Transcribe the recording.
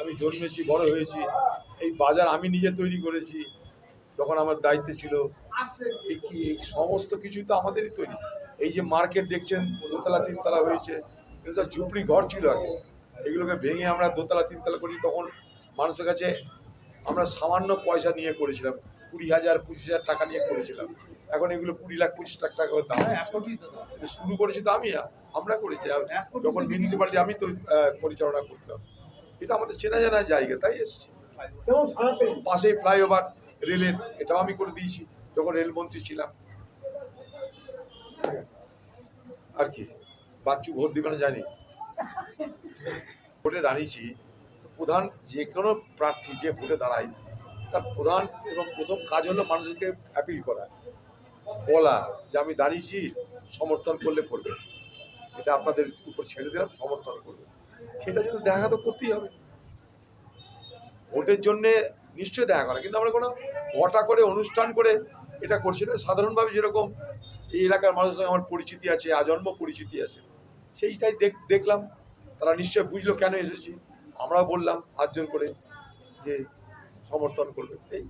আমি জন্মেছি, বড় হয়েছি, এই বাজার আমি নিজে তৈরি করেছি যখন আমার দায়িত্বে ছিল। এই সমস্ত কিছু তো আমাদেরই তৈরি। এই যে মার্কেট দেখছেন, দোতলা তিনতলা হয়েছে, এগুলো সব ঝুপড়ি ঘর ছিল আগে। এগুলোকে ভেঙে আমরা দোতলা তিনতলা করি। তখন মানুষের কাছে আমরা সামান্য পয়সা নিয়ে করেছিলাম, 20,000 25,000 টাকা নিয়ে করেছিলাম। এখন এগুলো 20 লাখ 25 লাখ টাকা করে দাম। শুরু করেছি তো আমরা করেছি। যখন মিউনিসিপ্যালিটি আমি তো পরিচালনা করতাম। এটা আমাদের চেনা জানা জায়গা, তাই এসেছি। পাশেই ফ্লাইওভার রেলের, এটাও আমি করে দিয়েছি যখন রেলমন্ত্রী ছিলাম। আর কি, বাচ্চু ভোট দিবে না জানি, ভোটে দাঁড়িয়েছি। প্রধান যে কোনো প্রার্থী যে ভোটে দাঁড়ায়, তার প্রধান এবং প্রথম কাজ হলো মানুষকে অ্যাপিল করা, বলা যে আমি দাঁড়িয়েছি, সমর্থন করলে করবে। এটা আপনাদের উপর ছেড়ে দিলাম, সমর্থন করবে। সেটা যদি দেখা তো করতেই হবে। ভোটের জন্যে নিশ্চয়ই দেখা করা, কিন্তু আমরা কোনো ঘটা করে অনুষ্ঠান করে এটা করছি না। সাধারণভাবে যেরকম এই এলাকার মানুষের সঙ্গে আমার পরিচিতি আছে, আজন্ম পরিচিতি আছে, সেইটাই দেখলাম। তারা নিশ্চয় বুঝলো কেন এসেছি। আমরাও বললাম হাত জোর করে যে সমর্থন করবে। এই